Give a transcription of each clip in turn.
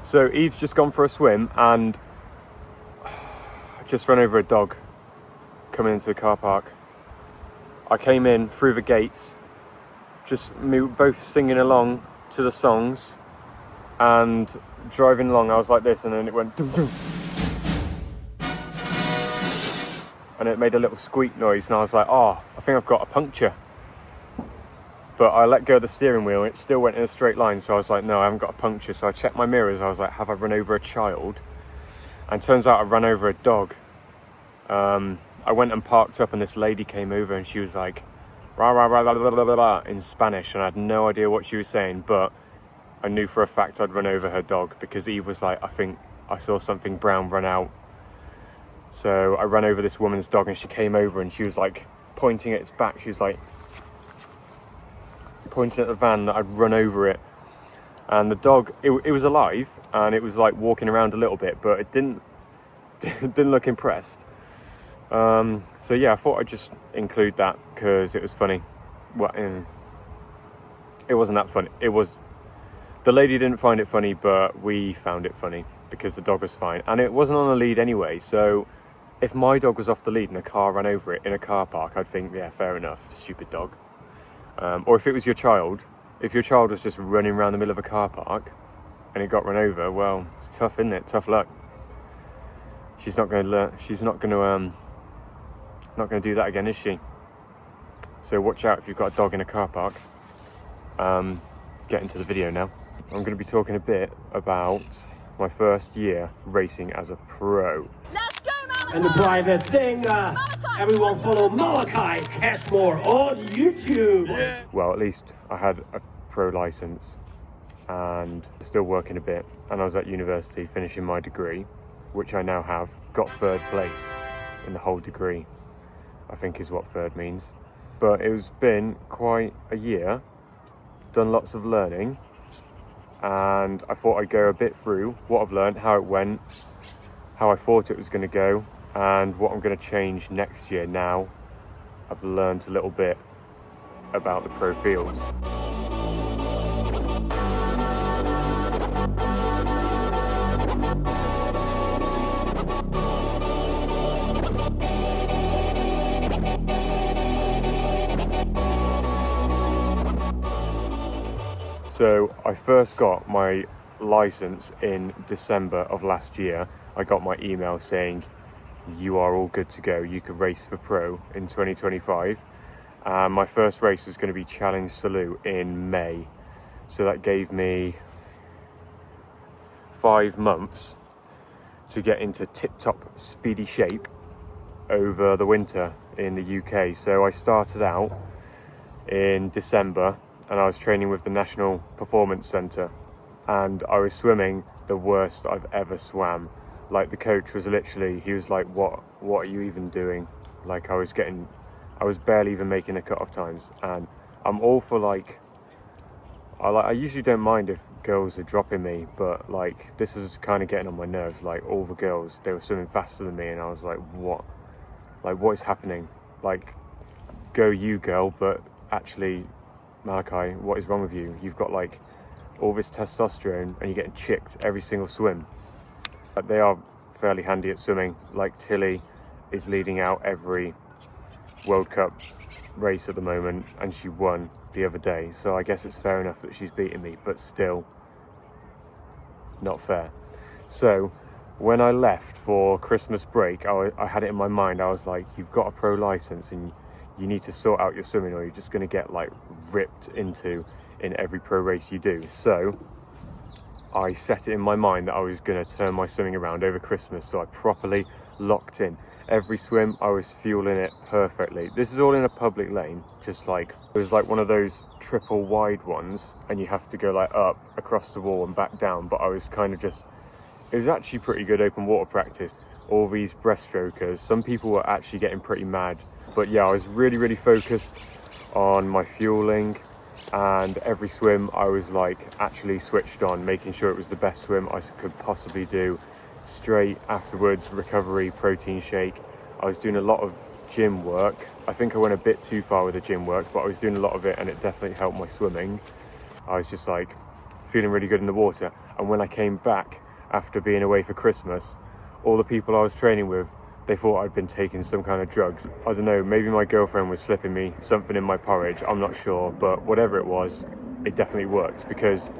So Eve's just gone for a swim and just run over a dog coming into the car park. I came in through the gates, we were both singing along to the songs and driving along. I was like this, and then it went doo doo, and it made a little squeak noise, and I was like, oh, I think I've got a puncture. But I let go of the steering wheel and it still went in a straight line, so I was like, no, I haven't got a puncture. So I checked my mirrors. I was like, have I run over a child? And turns out I ran over a dog. I went and parked up, and this lady came over and she was like, rah, rah, rah, rah, rah, rah, rah, in Spanish, and I had no idea what she was saying, but I knew for a fact I'd run over her dog, because Eve was like, I think I saw something brown run out. So I ran over this woman's dog, and she came over and she was like pointing at its back. She was like pointing at the van that I'd run over it. And the dog, it was alive, and it was like walking around a little bit, but it didn't look impressed. So yeah, I thought I'd just include that because it was funny. Well, it wasn't that funny. The lady didn't find it funny, but we found it funny because the dog was fine, and it wasn't on a lead anyway. So if my dog was off the lead and a car ran over it in a car park, I'd think, yeah, fair enough, stupid dog. Or if it was your child, if your child was just running around the middle of a car park and it got run over, well, it's tough, isn't it? Tough luck. She's not going to learn. She's not going to do that again, is she? So watch out if you've got a dog in a car park. Get into the video now. I'm going to be talking a bit about my first year racing as a pro. Let's go, Malachi! And the private thing, everyone follow Malachi Cashmore on YouTube. Yeah. Well, at least I had a pro license and still working a bit, and I was at university finishing my degree, which I now have. Got third place in the whole degree, I think is what third means. But it's been quite a year, done lots of learning, and I thought I'd go a bit through what I've learned, how it went, how I thought it was going to go, and what I'm going to change next year now I've learned a little bit about the pro fields. So I first got my license in December of last year. I got my email saying you are all good to go, you could race for pro in 2025. My first race was going to be Challenge Salou in May, so that gave me 5 months to get into tip-top speedy shape over the winter in the UK. So I started out in December and I was training with the National Performance Centre, and I was swimming the worst I've ever swam. Like, the coach was literally, he was like, what are you even doing? Like, I was barely even making the cut-off times, and I'm all for I usually don't mind if girls are dropping me, but like, this is kind of getting on my nerves. Like, all the girls, they were swimming faster than me, and I was like, what is happening? Like, go you girl, but actually, Malachi, what is wrong with you? You've got like all this testosterone and you're getting chicked every single swim. But they are fairly handy at swimming. Like, Tilly is leading out every World Cup race at the moment, and she won the other day, so I guess it's fair enough that she's beating me, but still not fair. So when I left for Christmas break, I had it in my mind, I was like, you've got a pro license and you need to sort out your swimming, or you're just going to get like ripped into in every pro race you do. So I set it in my mind that I was going to turn my swimming around over Christmas, so I properly locked in. Every swim I was fueling it perfectly. This is all in a public lane, just like, it was like one of those triple wide ones, and you have to go like up across the wall and back down, but I was kind of just, it was actually pretty good open water practice. All these breaststrokers, some people were actually getting pretty mad, but yeah, I was really focused on my fueling, and every swim I was like actually switched on, making sure it was the best swim I could possibly do. Straight afterwards, recovery, protein shake. I was doing a lot of gym work. I think I went a bit too far with the gym work, but I was doing a lot of it and it definitely helped my swimming. I was just like feeling really good in the water. And when I came back after being away for Christmas, all the people I was training with, they thought I'd been taking some kind of drugs. I don't know, maybe my girlfriend was slipping me something in my porridge, I'm not sure, but whatever it was, it definitely worked, because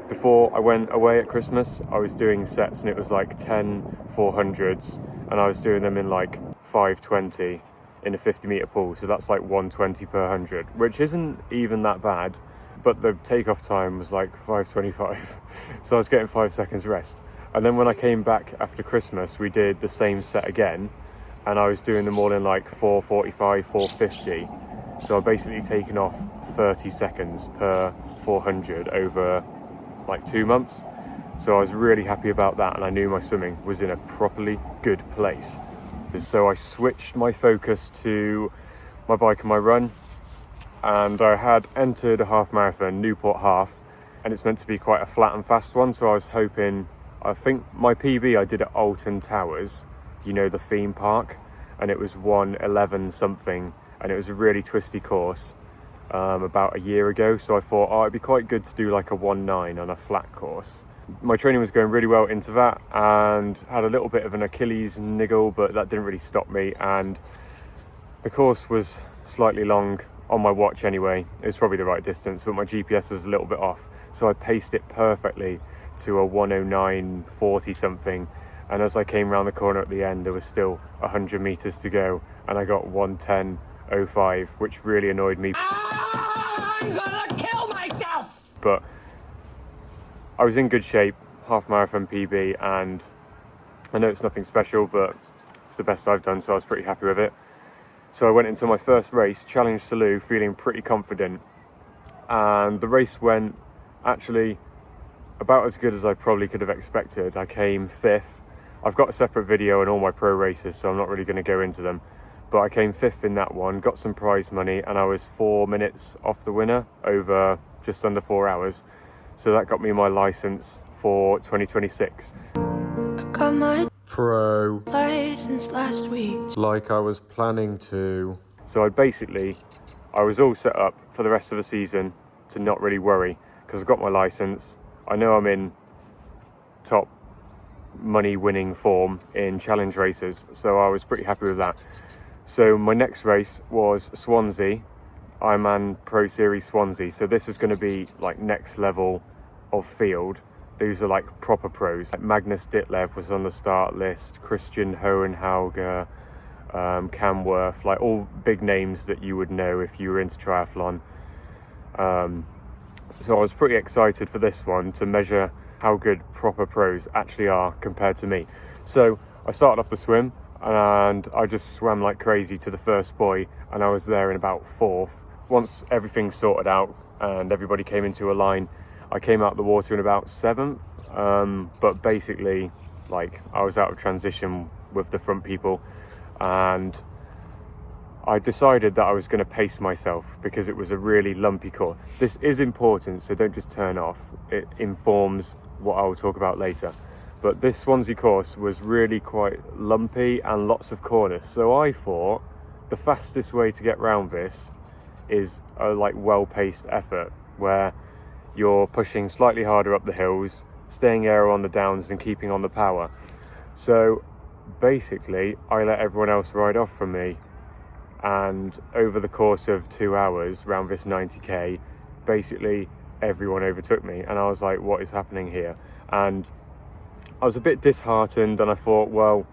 before I went away at Christmas, I was doing sets and it was like 10 400s, and I was doing them in like 520 in a 50-meter pool, so that's like 120 per 100, which isn't even that bad, but the takeoff time was like 5:25, so I was getting 5 seconds rest. And then when I came back after Christmas, we did the same set again, and I was doing them all in like 4:45, 4:50. So I've basically taken off 30 seconds per 400 over like 2 months. So I was really happy about that, and I knew my swimming was in a properly good place. So I switched my focus to my bike and my run, and I had entered a half marathon, Newport Half, and it's meant to be quite a flat and fast one, so I was hoping, I think my PB I did at Alton Towers, you know, the theme park, and it was 1:11 something, and it was a really twisty course about a year ago, so I thought, oh, it'd be quite good to do like a 1:9 on a flat course. My training was going really well into that, and had a little bit of an Achilles niggle, but that didn't really stop me, and the course was slightly long on my watch anyway. It was probably the right distance, but my GPS was a little bit off, so I paced it perfectly to a 1:09.40 something, and as I came around the corner at the end, there was still 100 meters to go, and I got 1:10.05, which really annoyed me. I'm gonna kill myself! But I was in good shape, half marathon PB, and I know it's nothing special, but it's the best I've done, so I was pretty happy with it. So I went into my first race, Challenge Salou, feeling pretty confident, and the race went actually about as good as I probably could have expected. I came 5th. I've got a separate video on all my pro races, so I'm not really going to go into them, but I came 5th in that one, got some prize money, and I was 4 minutes off the winner over just under 4 hours. So that got me my license for 2026. I got my Pro license last week, like I was planning to. So I was all set up for the rest of the season to not really worry, because I've got my license. I know I'm in top money winning form in challenge races, so I was pretty happy with that. So my next race was Swansea, Ironman Pro Series Swansea. So this is going to be like next level of field. These are like proper pros. Like Magnus Ditlev was on the start list, Christian Hohenhauger, Cam Worth, like all big names that you would know if you were into triathlon. So I was pretty excited for this one to measure how good proper pros actually are compared to me. So I started off the swim, and I just swam like crazy to the first buoy, and I was there in about 4th. Once everything sorted out and everybody came into a line, I came out the water in about 7th, but basically like I was out of transition with the front people, and I decided that I was going to pace myself because it was a really lumpy course. This is important, so don't just turn off. It informs what I will talk about later. But this Swansea course was really quite lumpy and lots of corners. So I thought the fastest way to get round this is a like well-paced effort where you're pushing slightly harder up the hills, staying aero on the downs and keeping on the power. So basically I let everyone else ride off from me, and over the course of 2 hours around this 90k, basically everyone overtook me, and I was like, what is happening here? And I was a bit disheartened, and I thought, well,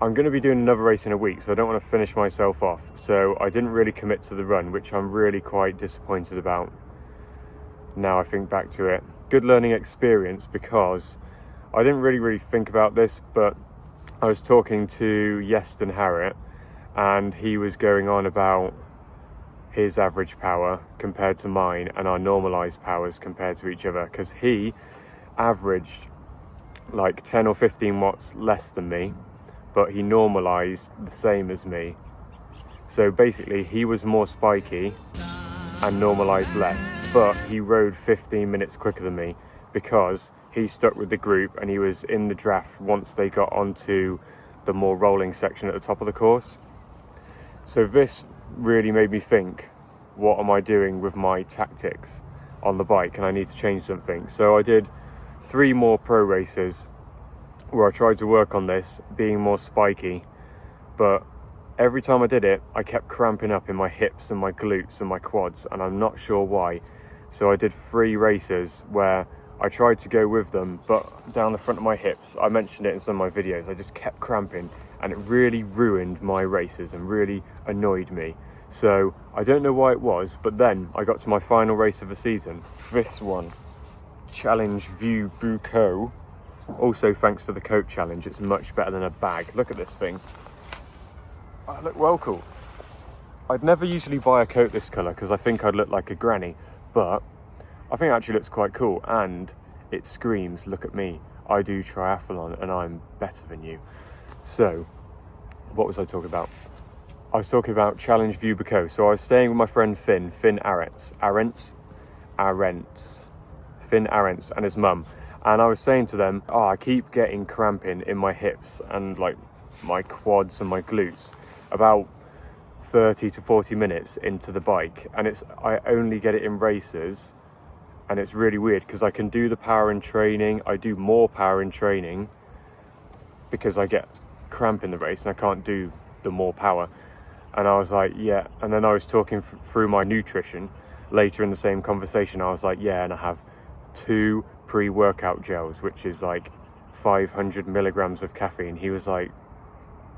I'm going to be doing another race in a week, so I don't want to finish myself off. So I didn't really commit to the run, which I'm really quite disappointed about now I think back to it. Good learning experience, because I didn't really think about this, but I was talking to Yeston Harriott, and he was going on about his average power compared to mine and our normalized powers compared to each other, because he averaged like 10 or 15 watts less than me, but he normalized the same as me. So basically he was more spiky and normalized less, but he rode 15 minutes quicker than me because he stuck with the group and he was in the draft once they got onto the more rolling section at the top of the course. So this really made me think, what am I doing with my tactics? on the bike and I need to change something. So I did 3 more pro races where I tried to work on this being more spiky, but every time I did it, I kept cramping up in my hips and my glutes and my quads, and I'm not sure why. So I did 3 races where I tried to go with them, but down the front of my hips, I mentioned it in some of my videos, I just kept cramping, and it really ruined my races and really annoyed me. So I don't know why it was, but then I got to my final race of the season, this one, Challenge View Bucco. Also, thanks for the coat challenge, it's much better than a bag. Look at this thing. I look well cool. I'd never usually buy a coat this colour because I think I'd look like a granny, but I think it actually looks quite cool, and it screams, look at me, I do triathlon and I'm better than you. So, what was I talking about? I was talking about Challenge View Bucco. So I was staying with my friend Finn Arentz, and his mum. And I was saying to them, I keep getting cramping in my hips and like my quads and my glutes about 30 to 40 minutes into the bike. And I only get it in races. And it's really weird because I can do the power in training. I do more power in training because I get cramp in the race and I can't do the more power. And I was like, yeah. And then I was talking through my nutrition later in the same conversation. I was like, yeah, and I have 2 pre-workout gels, which is like 500 milligrams of caffeine. He was like,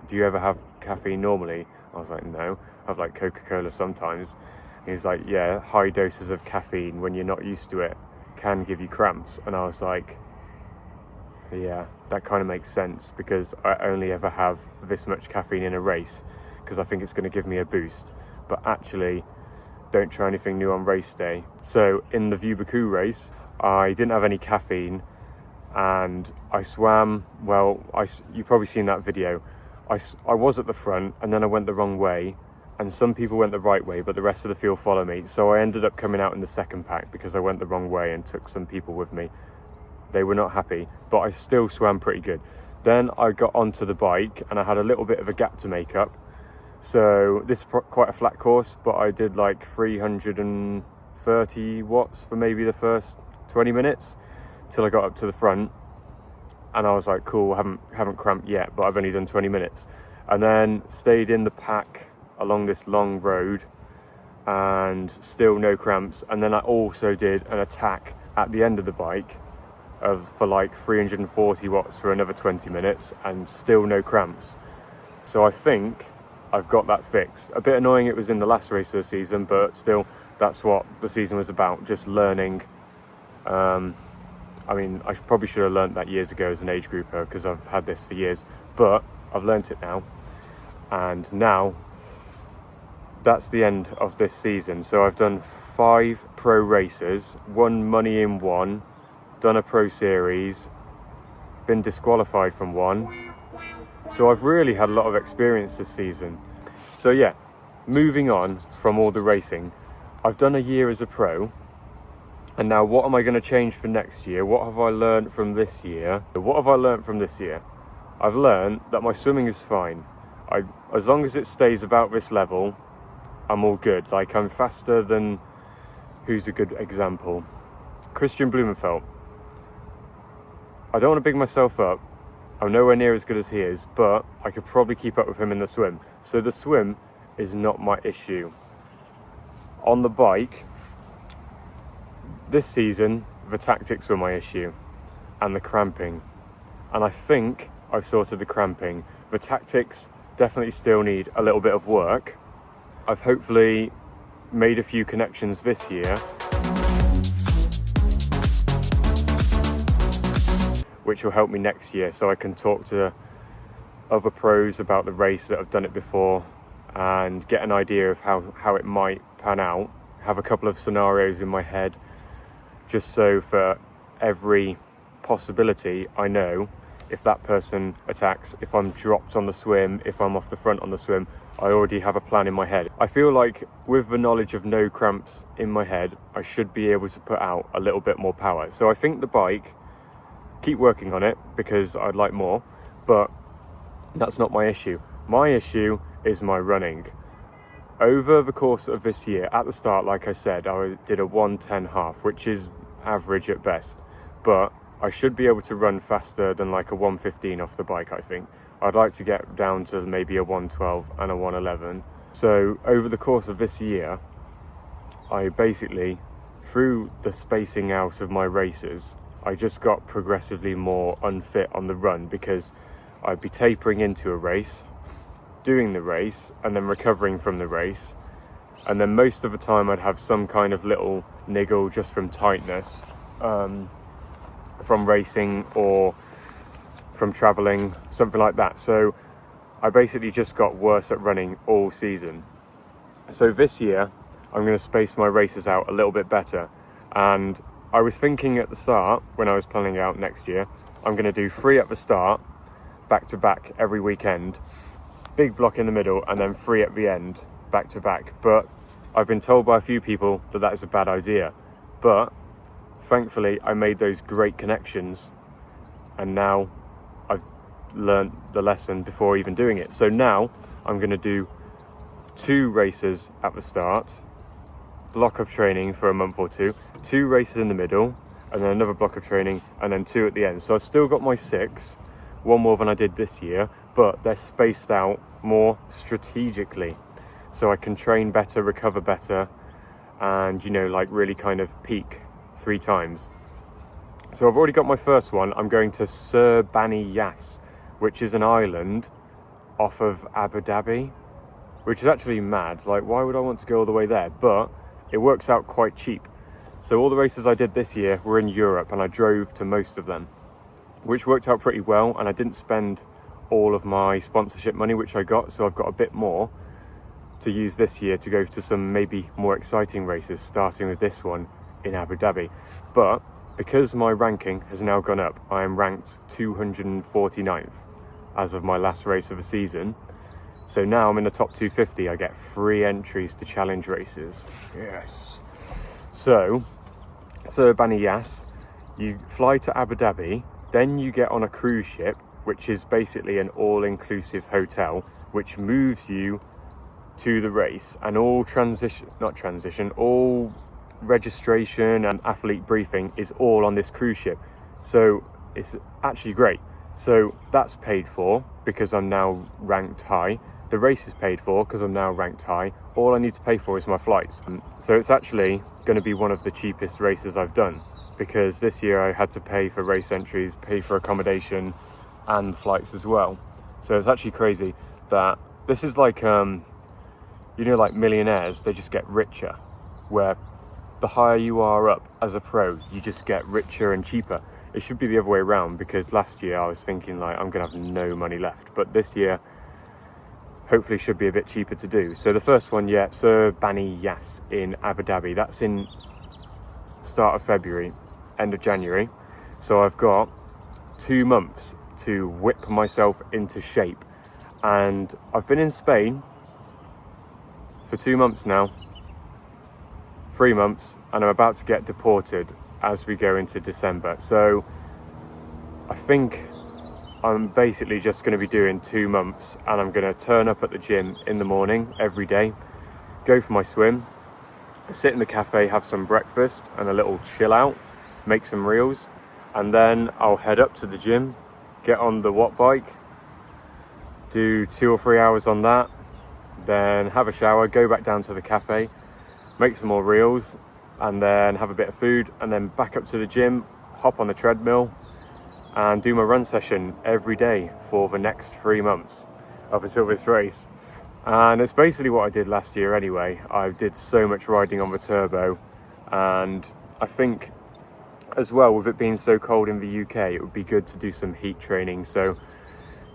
do you ever have caffeine normally? I was like, no, I have like Coca-Cola sometimes. He's like, yeah, high doses of caffeine when you're not used to it can give you cramps. And I was like, yeah, that kind of makes sense because I only ever have this much caffeine in a race because I think it's going to give me a boost, but actually don't try anything new on race day. So in the View Bucco race, I didn't have any caffeine and I swam, well, you've probably seen that video. I was at the front and then I went the wrong way, and some people went the right way, but the rest of the field followed me. So I ended up coming out in the second pack because I went the wrong way and took some people with me. They were not happy, but I still swam pretty good. Then I got onto the bike and I had a little bit of a gap to make up. So this is quite a flat course, but I did like 330 watts for maybe the first 20 minutes till I got up to the front. And I was like, cool, I haven't cramped yet, but I've only done 20 minutes. And then stayed in the pack along this long road and still no cramps. And then I also did an attack at the end of the bike for like 340 watts for another 20 minutes and still no cramps. So I think I've got that fixed. A bit annoying it was in the last race of the season, but still, that's what the season was about, just learning. I mean, I probably should have learned that years ago as an age grouper because I've had this for years, but I've learnt it now. And now, that's the end of this season. So I've done 5 pro races, won money in 1, done a pro series, been disqualified from 1. So I've really had a lot of experience this season. So yeah, moving on from all the racing, I've done a year as a pro. And now what am I going to change for next year? What have I learned from this year? I've learned that my swimming is fine. As long as it stays about this level, I'm all good. Like, I'm faster than, who's a good example? Christian Blumenfeld. I don't want to big myself up. I'm nowhere near as good as he is, but I could probably keep up with him in the swim. So the swim is not my issue. On the bike, this season, the tactics were my issue and the cramping. And I think I've sorted the cramping. The tactics definitely still need a little bit of work. I've hopefully made a few connections this year, which will help me next year so I can talk to other pros about the race that have done it before and get an idea of how it might pan out. Have a couple of scenarios in my head just so for every possibility I know if that person attacks, if I'm dropped on the swim, if I'm off the front on the swim, I already have a plan in my head. I feel like with the knowledge of no cramps in my head, I should be able to put out a little bit more power. So I think the bike, keep working on it because I'd like more, but that's not my issue. My issue is my running. over the course of this year, at the start, like I said, I did a 1:10 half, which is average at best, but I should be able to run faster than like a 1:15 off the bike, I think. I'd like to get down to maybe a 1:12 and a 1:11. So over the course of this year, I basically, through the spacing out of my races, I just got progressively more unfit on the run, because I'd be tapering into a race, doing the race, and then recovering from the race. And then most of the time I'd have some kind of little niggle just from tightness, from racing or from traveling, something like that. So I basically just got worse at running all season. So this year I'm going to space my races out a little bit better. And I was thinking at the start, when I was planning out next year, I'm going to do 3 at the start, back to back every weekend, big block in the middle, and then 3 at the end, back to back. But I've been told by a few people that that is a bad idea. But thankfully I made those great connections, and now I've learned the lesson before even doing it. So now I'm going to do 2 races at the start, block of training for a month or 2, 2 races in the middle, and then another block of training, and then 2 at the end. So I've still got my 6, 1 more than I did this year, but they're spaced out more strategically, so I can train better, recover better, and, you know, like really kind of peak 3 times. So I've already got my first one. I'm going to Sir Bani Yas, which is an island off of Abu Dhabi, which is actually mad. Like, why would I want to go all the way there? But it works out quite cheap. So all the races I did this year were in Europe, and I drove to most of them, which worked out pretty well, and I didn't spend all of my sponsorship money, which I got, so I've got a bit more to use this year to go to some maybe more exciting races, starting with this one in Abu Dhabi. But because my ranking has now gone up, I am ranked 249th as of my last race of the season. So now I'm in the top 250. I get 3 entries to challenge races. Yes. So, Sir Bani Yas, you fly to Abu Dhabi, then you get on a cruise ship, which is basically an all-inclusive hotel, which moves you to the race, and all all registration and athlete briefing is all on this cruise ship. So it's actually great. So that's paid for because I'm now ranked high. The race is paid for because I'm now ranked high. All I need to pay for is my flights. So it's actually going to be one of the cheapest races I've done, because this year I had to pay for race entries, pay for accommodation and flights as well. So it's actually crazy that this is like, you know, like millionaires, they just get richer, where the higher you are up as a pro, you just get richer and cheaper. It should be the other way around, because last year I was thinking like I'm gonna have no money left, but this year hopefully should be a bit cheaper to do. So the first one, yeah, Sir Bani Yas in Abu Dhabi, that's in start of February, end of January. So I've got 2 months to whip myself into shape, and I've been in Spain for 2 months now, 3 months, and I'm about to get deported as we go into December. So I think I'm basically just going to be doing 2 months, and I'm going to turn up at the gym in the morning every day, go for my swim, sit in the cafe, have some breakfast and a little chill out, make some reels, and then I'll head up to the gym, get on the watt bike, do 2 or 3 hours on that, then have a shower, go back down to the cafe, make some more reels, and then have a bit of food, and then back up to the gym, hop on the treadmill and do my run session every day for the next 3 months up until this race. And it's basically what I did last year anyway. I did so much riding on the turbo, and I think as well, with it being so cold in the UK, it would be good to do some heat training, so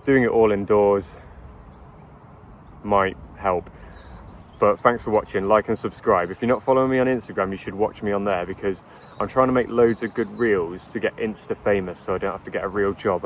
doing it all indoors might help. But thanks for watching, like and subscribe. If you're not following me on Instagram, you should watch me on there, because I'm trying to make loads of good reels to get insta famous, so I don't have to get a real job.